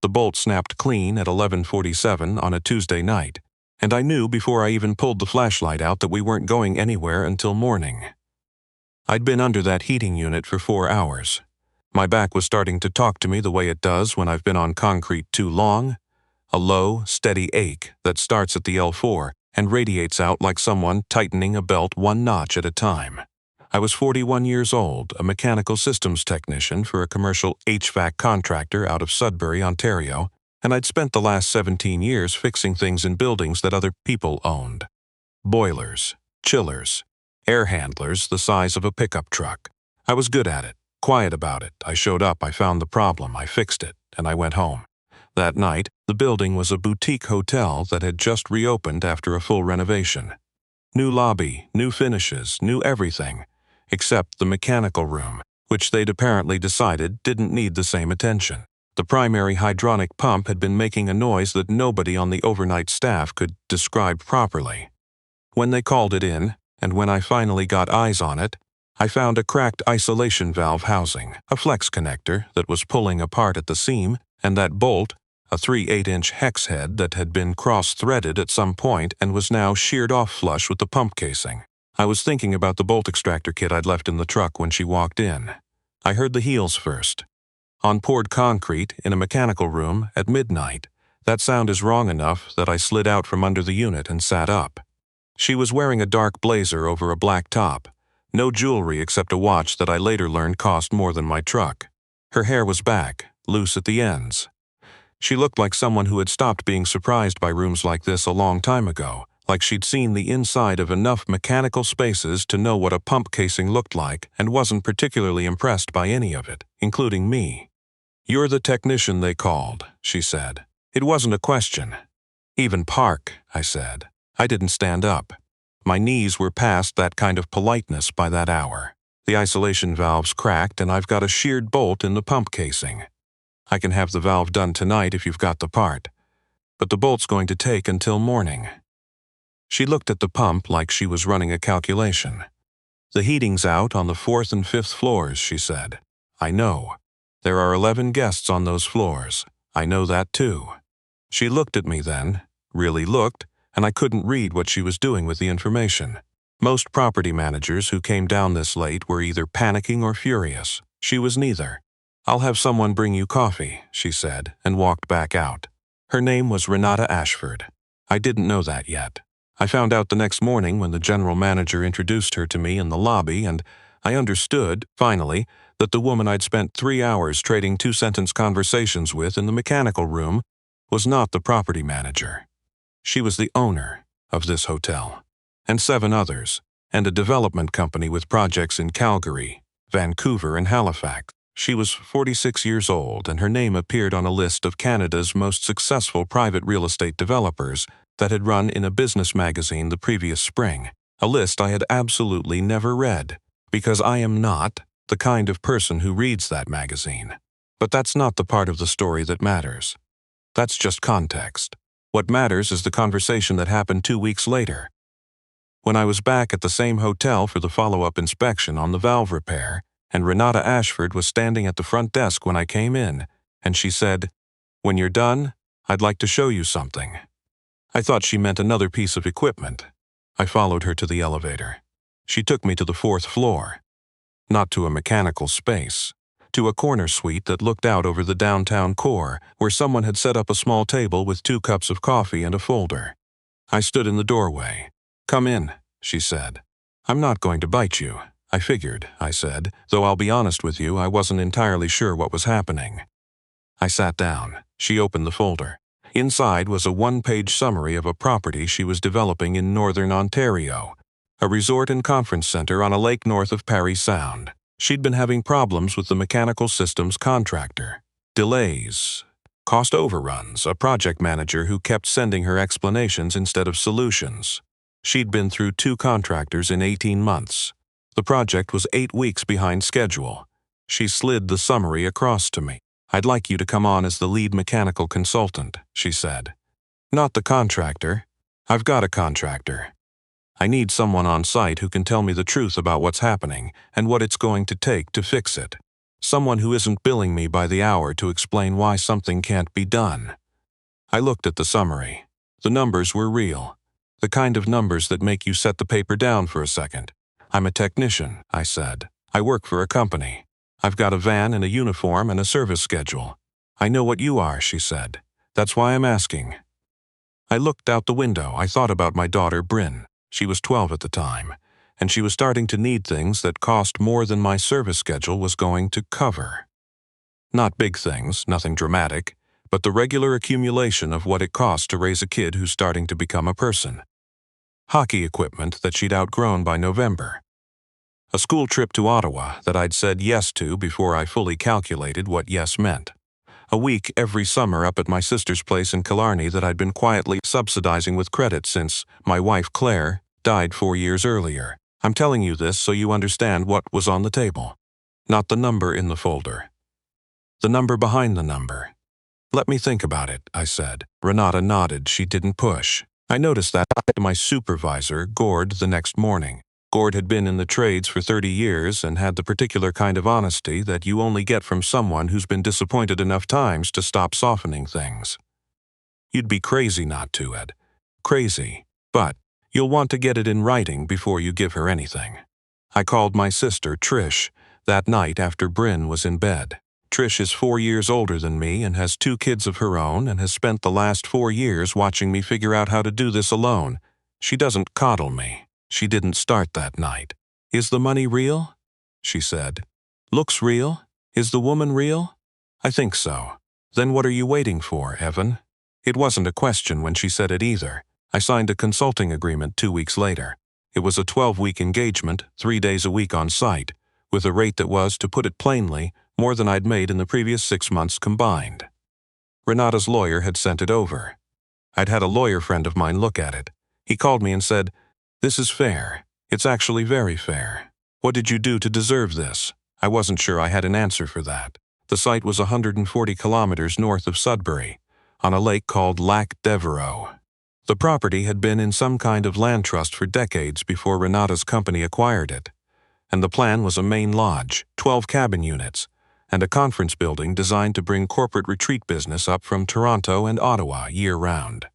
The bolt snapped clean at 11:47 on a Tuesday night, and I knew before I even pulled the flashlight out that we weren't going anywhere until morning. I'd been under that heating unit for 4 hours. My back was starting to talk to me the way it does when I've been on concrete too long, a low, steady ache that starts at the L4 and radiates out like someone tightening a belt one notch at a time. I was 41 years old, a mechanical systems technician for a commercial HVAC contractor out of Sudbury, Ontario, and I'd spent the last 17 years fixing things in buildings that other people owned. Boilers, chillers, air handlers the size of a pickup truck. I was good at it, quiet about it. I showed up, I found the problem, I fixed it, and I went home. That night, the building was a boutique hotel that had just reopened after a full renovation. New lobby, new finishes, new everything, except the mechanical room, which they'd apparently decided didn't need the same attention. The primary hydronic pump had been making a noise that nobody on the overnight staff could describe properly. When they called it in, and when I finally got eyes on it, I found a cracked isolation valve housing, a flex connector that was pulling apart at the seam, and that bolt, a 3/8-inch hex head that had been cross-threaded at some point and was now sheared off flush with the pump casing. I was thinking about the bolt extractor kit I'd left in the truck when she walked in. I heard the heels first. On poured concrete in a mechanical room at midnight, that sound is wrong enough that I slid out from under the unit and sat up. She was wearing a dark blazer over a black top, no jewelry except a watch that I later learned cost more than my truck. Her hair was back, loose at the ends. She looked like someone who had stopped being surprised by rooms like this a long time ago, like she'd seen the inside of enough mechanical spaces to know what a pump casing looked like and wasn't particularly impressed by any of it, including me. "You're the technician they called," she said. It wasn't a question. "Even Parke," I said. I didn't stand up. My knees were past that kind of politeness by that hour. The isolation valve's cracked and I've got a sheared bolt in the pump casing. I can have the valve done tonight if you've got the part, but the bolt's going to take until morning. She looked at the pump like she was running a calculation. "The heating's out on the 4th and 5th floors," she said. "I know. There are 11 guests on those floors. I know that too." She looked at me then, really looked, and I couldn't read what she was doing with the information. Most property managers who came down this late were either panicking or furious. She was neither. "I'll have someone bring you coffee," she said, and walked back out. Her name was Renata Ashford. I didn't know that yet. I found out the next morning when the general manager introduced her to me in the lobby, and I understood, finally, that the woman I'd spent 3 hours trading two-sentence conversations with in the mechanical room was not the property manager. She was the owner of this hotel, and 7 others, and a development company with projects in Calgary, Vancouver, and Halifax. She was 46 years old, and her name appeared on a list of Canada's most successful private real estate developers that had run in a business magazine the previous spring, a list I had absolutely never read, because I am not the kind of person who reads that magazine. But that's not the part of the story that matters. That's just context. What matters is the conversation that happened 2 weeks later. When I was back at the same hotel for the follow-up inspection on the valve repair, and Renata Ashford was standing at the front desk when I came in, and she said, "When you're done, I'd like to show you something." I thought she meant another piece of equipment. I followed her to the elevator. She took me to the 4th floor. Not to a mechanical space, to a corner suite that looked out over the downtown core, where someone had set up a small table with 2 cups of coffee and a folder. I stood in the doorway. "Come in," she said. "I'm not going to bite you," I figured, I said, though I'll be honest with you, I wasn't entirely sure what was happening. I sat down. She opened the folder. Inside was a 1-page summary of a property she was developing in northern Ontario, a resort and conference center on a lake north of Parry Sound. She'd been having problems with the mechanical systems contractor. Delays, cost overruns, a project manager who kept sending her explanations instead of solutions. She'd been through 2 contractors in 18 months. The project was 8 weeks behind schedule. She slid the summary across to me. "I'd like you to come on as the lead mechanical consultant," she said. "Not the contractor. I've got a contractor. I need someone on site who can tell me the truth about what's happening and what it's going to take to fix it. Someone who isn't billing me by the hour to explain why something can't be done. I looked at the summary. The numbers were real. The kind of numbers that make you set the paper down for a second. I'm a technician, I said. I work for a company. I've got a van and a uniform and a service schedule. I know what you are, she said. That's why I'm asking. I looked out the window. I thought about my daughter, Bryn. She was 12 at the time, and she was starting to need things that cost more than my service schedule was going to cover. Not big things, nothing dramatic, but the regular accumulation of what it costs to raise a kid who's starting to become a person. Hockey equipment that she'd outgrown by November. A school trip to Ottawa that I'd said yes to before I fully calculated what yes meant. A week every summer up at my sister's place in Killarney that I'd been quietly subsidizing with credit since my wife, Claire, died 4 years earlier. I'm telling you this so you understand what was on the table. Not the number in the folder. The number behind the number. Let me think about it, I said. Renata nodded. She didn't push. I noticed that to my supervisor, Gord, the next morning. Gord had been in the trades for 30 years and had the particular kind of honesty that you only get from someone who's been disappointed enough times to stop softening things. You'd be crazy not to, Ed. Crazy. But you'll want to get it in writing before you give her anything. I called my sister, Trish, that night after Bryn was in bed. Trish is 4 years older than me and has 2 kids of her own and has spent the last 4 years watching me figure out how to do this alone. She doesn't coddle me. She didn't start that night. Is the money real? She said. Looks real? Is the woman real? I think so. Then what are you waiting for, Evan? It wasn't a question when she said it either. I signed a consulting agreement 2 weeks later. It was a 12-week engagement, 3 days a week on site, with a rate that was, to put it plainly, more than I'd made in the previous 6 months combined. Renata's lawyer had sent it over. I'd had a lawyer friend of mine look at it. He called me and said, "This is fair. It's actually very fair. What did you do to deserve this?" I wasn't sure I had an answer for that. The site was 140 kilometers north of Sudbury, on a lake called Lac Devereux. The property had been in some kind of land trust for decades before Renata's company acquired it, and the plan was a main lodge, 12 cabin units, and a conference building designed to bring corporate retreat business up from Toronto and Ottawa year-round.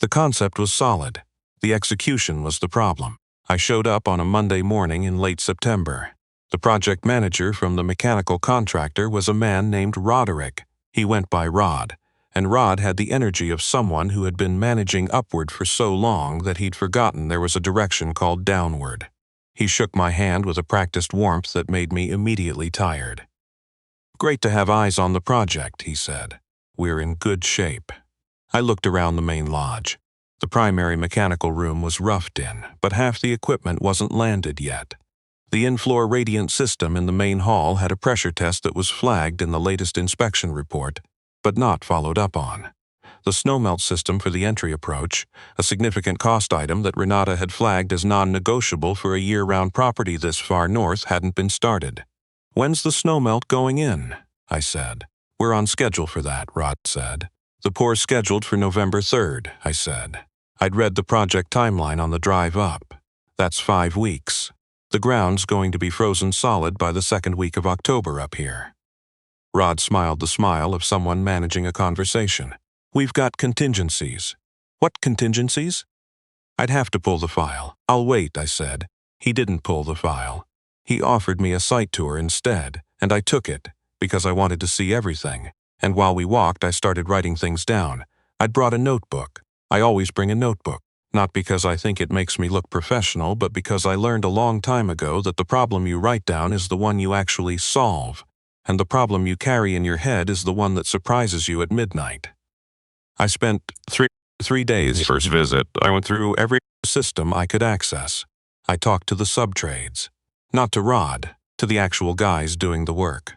The concept was solid. The execution was the problem. I showed up on a Monday morning in late September. The project manager from the mechanical contractor was a man named Roderick. He went by Rod, and Rod had the energy of someone who had been managing upward for so long that he'd forgotten there was a direction called downward. He shook my hand with a practiced warmth that made me immediately tired. "Great to have eyes on the project," he said. "We're in good shape." I looked around the main lodge. The primary mechanical room was roughed in, but half the equipment wasn't landed yet. The in-floor radiant system in the main hall had a pressure test that was flagged in the latest inspection report, but not followed up on. The snowmelt system for the entry approach, a significant cost item that Renata had flagged as non-negotiable for a year-round property this far north, hadn't been started. "When's the snowmelt going in?" I said. "We're on schedule for that," Rod said. "The pour's scheduled for November 3rd, I said. I'd read the project timeline on the drive up. That's 5 weeks. The ground's going to be frozen solid by the 2nd week of October up here. Rod smiled the smile of someone managing a conversation. "We've got contingencies." "What contingencies?" "I'd have to pull the file." "I'll wait," I said. He didn't pull the file. He offered me a site tour instead, and I took it, because I wanted to see everything. And while we walked, I started writing things down. I'd brought a notebook. I always bring a notebook, not because I think it makes me look professional, but because I learned a long time ago that the problem you write down is the one you actually solve, and the problem you carry in your head is the one that surprises you at midnight. I spent three days first visit. I went through every system I could access. I talked to the subtrades. Not to Rod, to the actual guys doing the work.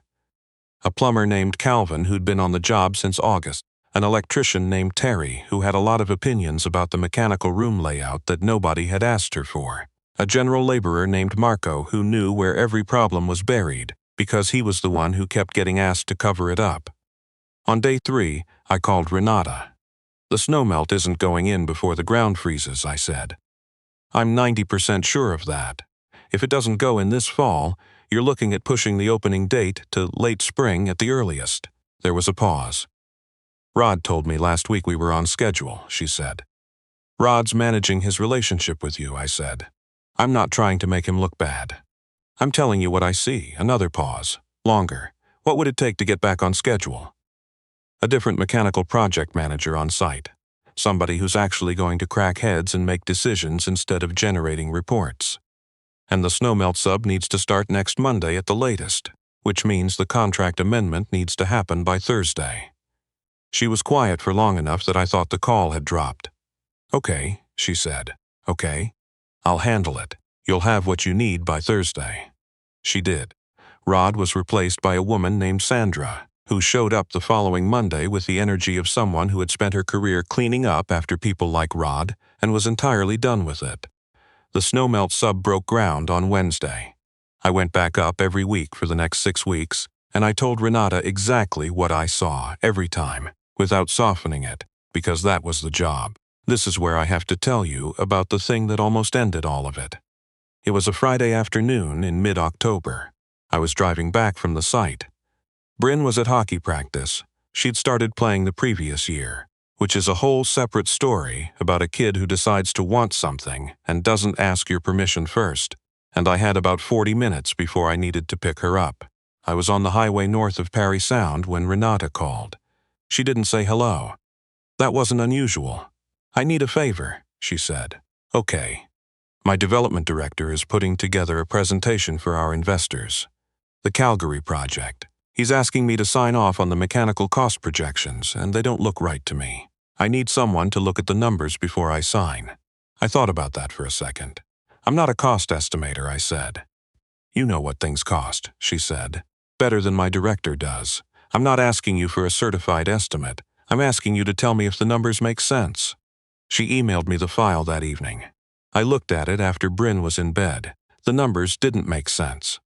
A plumber named Calvin who'd been on the job since August. An electrician named Terry who had a lot of opinions about the mechanical room layout that nobody had asked her for. A general laborer named Marco who knew where every problem was buried because he was the one who kept getting asked to cover it up. On day 3, I called Renata. "The snowmelt isn't going in before the ground freezes," I said. "I'm 90% sure of that. If it doesn't go in this fall, You're looking at pushing the opening date to late spring at the earliest." There was a pause. "Rod told me last week we were on schedule," she said. "Rod's managing his relationship with you," I said. "I'm not trying to make him look bad. I'm telling you what I see." Another pause. Longer. "What would it take to get back on schedule?" "A different mechanical project manager on site. Somebody who's actually going to crack heads and make decisions instead of generating reports. And the snowmelt sub needs to start next Monday at the latest, which means the contract amendment needs to happen by Thursday." She was quiet for long enough that I thought the call had dropped. "Okay," she said. "Okay. I'll handle it. You'll have what you need by Thursday." She did. Rod was replaced by a woman named Sandra, who showed up the following Monday with the energy of someone who had spent her career cleaning up after people like Rod and was entirely done with it. The snowmelt sub broke ground on Wednesday. I went back up every week for the next 6 weeks, and I told Renata exactly what I saw every time, without softening it, because that was the job. This is where I have to tell you about the thing that almost ended all of it. It was a Friday afternoon in mid-October. I was driving back from the site. Bryn was at hockey practice. She'd started playing the previous year, which is a whole separate story about a kid who decides to want something and doesn't ask your permission first, and I had about 40 minutes before I needed to pick her up. I was on the highway north of Parry Sound when Renata called. She didn't say hello. That wasn't unusual. "I need a favor," she said. "Okay." My development director is putting together a presentation for our investors. The Calgary project. He's asking me to sign off on the mechanical cost projections, and they don't look right to me. I need someone to look at the numbers before I sign. I thought about that for a second. "I'm not a cost estimator," I said. "You know what things cost," she said. "Better than my director does. I'm not asking you for a certified estimate. I'm asking you to tell me if the numbers make sense." She emailed me the file that evening. I looked at it after Bryn was in bed. The numbers didn't make sense.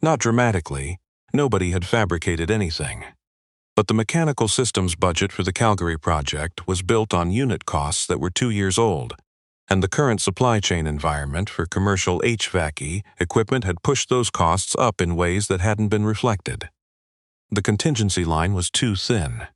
Not dramatically. Nobody had fabricated anything. But the mechanical systems budget for the Calgary project was built on unit costs that were 2 years old, and the current supply chain environment for commercial HVAC equipment had pushed those costs up in ways that hadn't been reflected. The contingency line was too thin.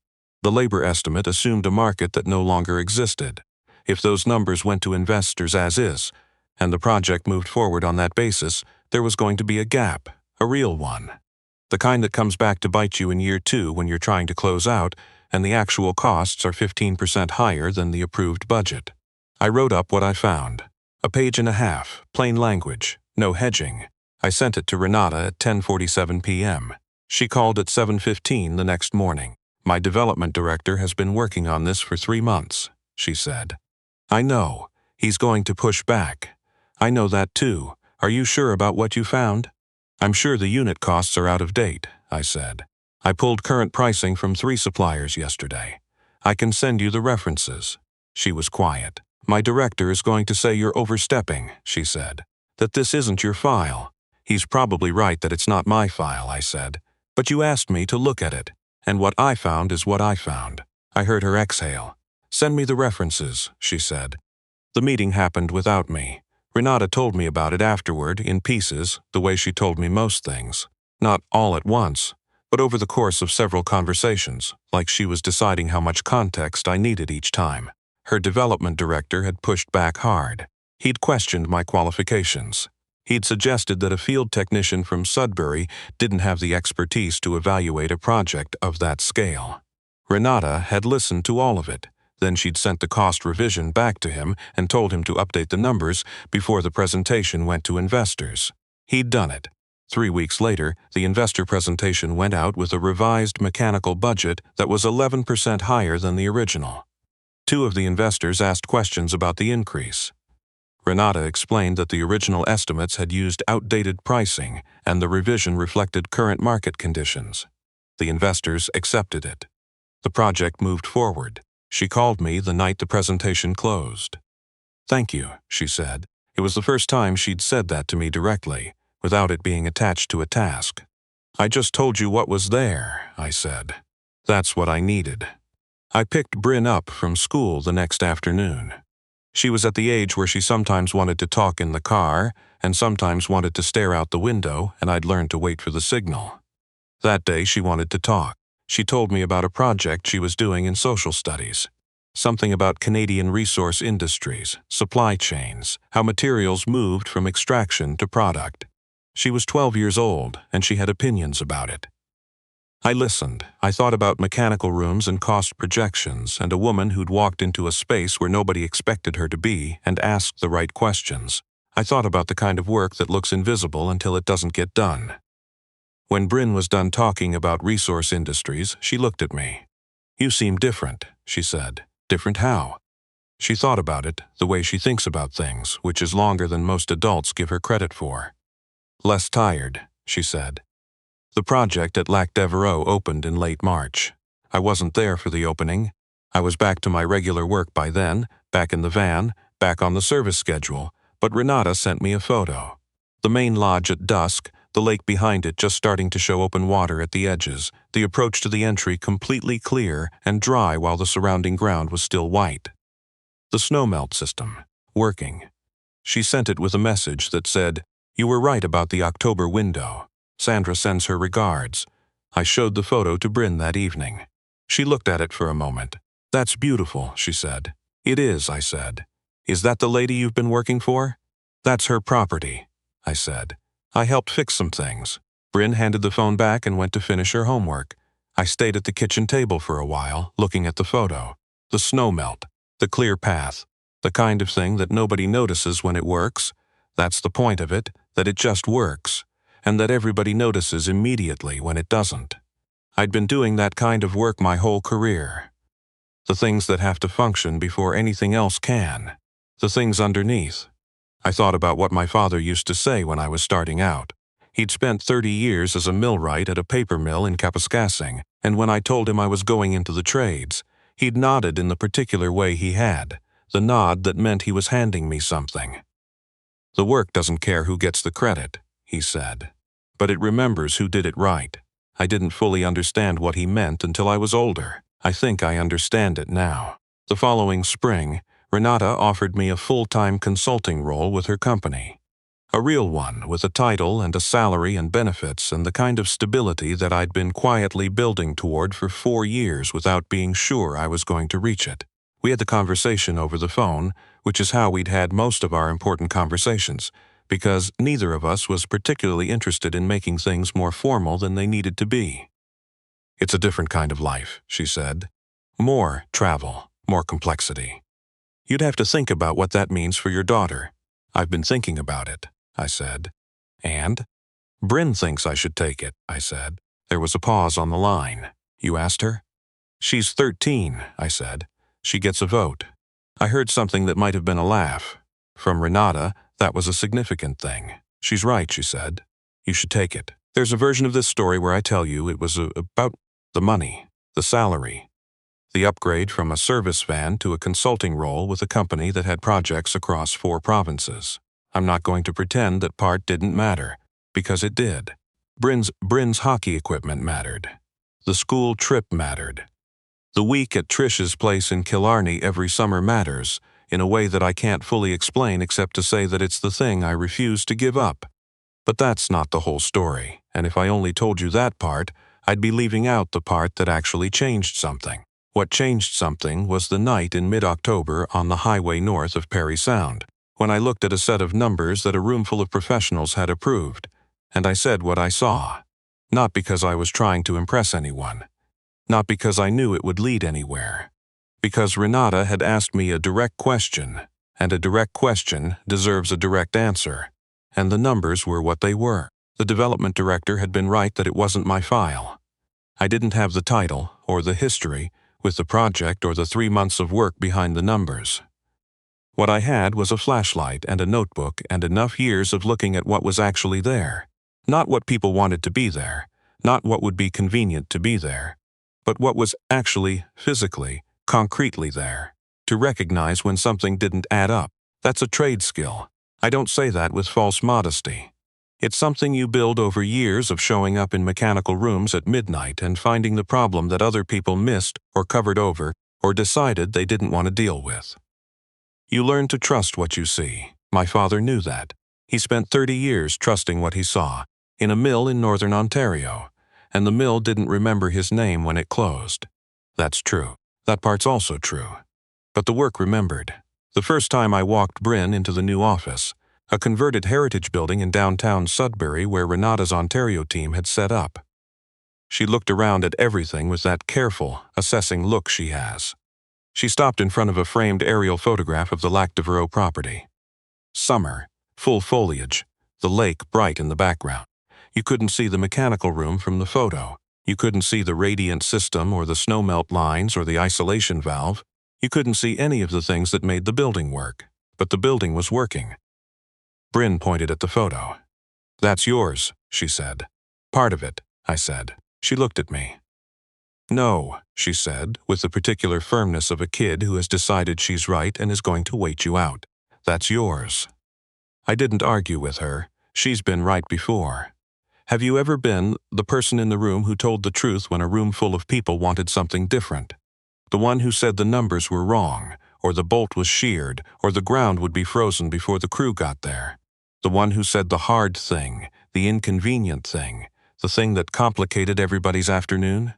The labor estimate assumed a market that no longer existed. If those numbers went to investors as is, and the project moved forward on that basis, there was going to be a gap, a real one. The kind that comes back to bite you in year 2 when you're trying to close out, and the actual costs are 15% higher than the approved budget. I wrote up what I found. A page and a half, plain language, no hedging. I sent it to Renata at 10:47 p.m. She called at 7:15 the next morning. "My development director has been working on this for 3 months, she said. "I know. He's going to push back. I know that too. Are you sure about what you found?" "I'm sure the unit costs are out of date," I said. "I pulled current pricing from 3 suppliers yesterday. I can send you the references." She was quiet. "My director is going to say you're overstepping," she said. "That this isn't your file." "He's probably right that it's not my file," I said. "But you asked me to look at it, and what I found is what I found." I heard her exhale. "Send me the references," she said. The meeting happened without me. Renata told me about it afterward, in pieces, the way she told me most things. Not all at once, but over the course of several conversations, like she was deciding how much context I needed each time. Her development director had pushed back hard. He'd questioned my qualifications. He'd suggested that a field technician from Sudbury didn't have the expertise to evaluate a project of that scale. Renata had listened to all of it. Then she'd sent the cost revision back to him and told him to update the numbers before the presentation went to investors. He'd done it. 3 weeks later, the investor presentation went out with a revised mechanical budget that was 11% higher than the original. 2 of the investors asked questions about the increase. Renata explained that the original estimates had used outdated pricing and the revision reflected current market conditions. The investors accepted it. The project moved forward. She called me the night the presentation closed. "Thank you," she said. It was the first time she'd said that to me directly, without it being attached to a task. "I just told you what was there," I said. "That's what I needed." I picked Bryn up from school the next afternoon. She was at the age where she sometimes wanted to talk in the car, and sometimes wanted to stare out the window, and I'd learn to wait for the signal. That day she wanted to talk. She told me about a project she was doing in social studies. Something about Canadian resource industries, supply chains, how materials moved from extraction to product. She was 12 years old, and she had opinions about it. I listened. I thought about mechanical rooms and cost projections, and a woman who'd walked into a space where nobody expected her to be and asked the right questions. I thought about the kind of work that looks invisible until it doesn't get done. When Bryn was done talking about resource industries, she looked at me. "You seem different," she said. "Different how?" She thought about it, the way she thinks about things, which is longer than most adults give her credit for. "Less tired," she said. The project at Lac Devereaux opened in late March. I wasn't there for the opening. I was back to my regular work by then, back in the van, back on the service schedule, but Renata sent me a photo. The main lodge at dusk, the lake behind it just starting to show open water at the edges, the approach to the entry completely clear and dry while the surrounding ground was still white. The snowmelt system, working. She sent it with a message that said, "You were right about the October window. Sandra sends her regards." I showed the photo to Bryn that evening. She looked at it for a moment. "That's beautiful," she said. "It is," I said. "Is that the lady you've been working for?" "That's her property," I said. "I helped fix some things." Bryn handed the phone back and went to finish her homework. I stayed at the kitchen table for a while, looking at the photo. The snowmelt, the clear path, the kind of thing that nobody notices when it works. That's the point of it, that it just works, and that everybody notices immediately when it doesn't. I'd been doing that kind of work my whole career. The things that have to function before anything else can. The things underneath. I thought about what my father used to say when I was starting out. He'd spent 30 years as a millwright at a paper mill in Kapuskasing, and when I told him I was going into the trades, he'd nodded in the particular way he had, the nod that meant he was handing me something. "The work doesn't care who gets the credit," he said, "but it remembers who did it right." I didn't fully understand what he meant until I was older. I think I understand it now. The following spring, Renata offered me a full-time consulting role with her company. A real one, with a title and a salary and benefits and the kind of stability that I'd been quietly building toward for 4 years without being sure I was going to reach it. We had the conversation over the phone, which is how we'd had most of our important conversations, because neither of us was particularly interested in making things more formal than they needed to be. "It's a different kind of life," she said. "More travel, more complexity. You'd have to think about what that means for your daughter." "I've been thinking about it," I said. "And?" "Bryn thinks I should take it," I said. There was a pause on the line. "You asked her?" "She's 13, I said. "She gets a vote." I heard something that might have been a laugh. From Renata, that was a significant thing. "She's right," she said. "You should take it." There's a version of this story where I tell you it was about the money, the salary, the upgrade from a service van to a consulting role with a company that had projects across 4 provinces. I'm not going to pretend that part didn't matter, because it did. Bryn's hockey equipment mattered. The school trip mattered. The week at Trish's place in Killarney every summer matters, in a way that I can't fully explain except to say that it's the thing I refuse to give up. But that's not the whole story, and if I only told you that part, I'd be leaving out the part that actually changed something. What changed something was the night in mid-October on the highway north of Parry Sound, when I looked at a set of numbers that a roomful of professionals had approved, and I said what I saw. Not because I was trying to impress anyone. Not because I knew it would lead anywhere. Because Renata had asked me a direct question, and a direct question deserves a direct answer. And the numbers were what they were. The development director had been right that it wasn't my file. I didn't have the title, or the history, with the project or the 3 months of work behind the numbers. What I had was a flashlight and a notebook and enough years of looking at what was actually there. Not what people wanted to be there, not what would be convenient to be there, but what was actually, physically, concretely there. To recognize when something didn't add up. That's a trade skill. I don't say that with false modesty. It's something you build over years of showing up in mechanical rooms at midnight and finding the problem that other people missed or covered over or decided they didn't want to deal with. You learn to trust what you see. My father knew that. He spent 30 years trusting what he saw, in a mill in northern Ontario, and the mill didn't remember his name when it closed. That's true. That part's also true. But the work remembered. The first time I walked Bryn into the new office, a converted heritage building in downtown Sudbury where Renata's Ontario team had set up. She looked around at everything with that careful, assessing look she has. She stopped in front of a framed aerial photograph of the Lac de Verreau property. Summer, full foliage, the lake bright in the background. You couldn't see the mechanical room from the photo. You couldn't see the radiant system or the snowmelt lines or the isolation valve. You couldn't see any of the things that made the building work. But the building was working. Bryn pointed at the photo. "That's yours," she said. "Part of it," I said. She looked at me. "No," she said, with the particular firmness of a kid who has decided she's right and is going to wait you out. "That's yours." I didn't argue with her. She's been right before. Have you ever been the person in the room who told the truth when a room full of people wanted something different? The one who said the numbers were wrong, or the bolt was sheared, or the ground would be frozen before the crew got there? The one who said the hard thing, the inconvenient thing, the thing that complicated everybody's afternoon?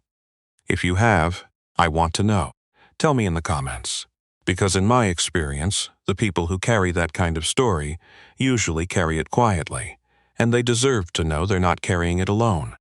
If you have, I want to know. Tell me in the comments. Because in my experience, the people who carry that kind of story usually carry it quietly, and they deserve to know they're not carrying it alone.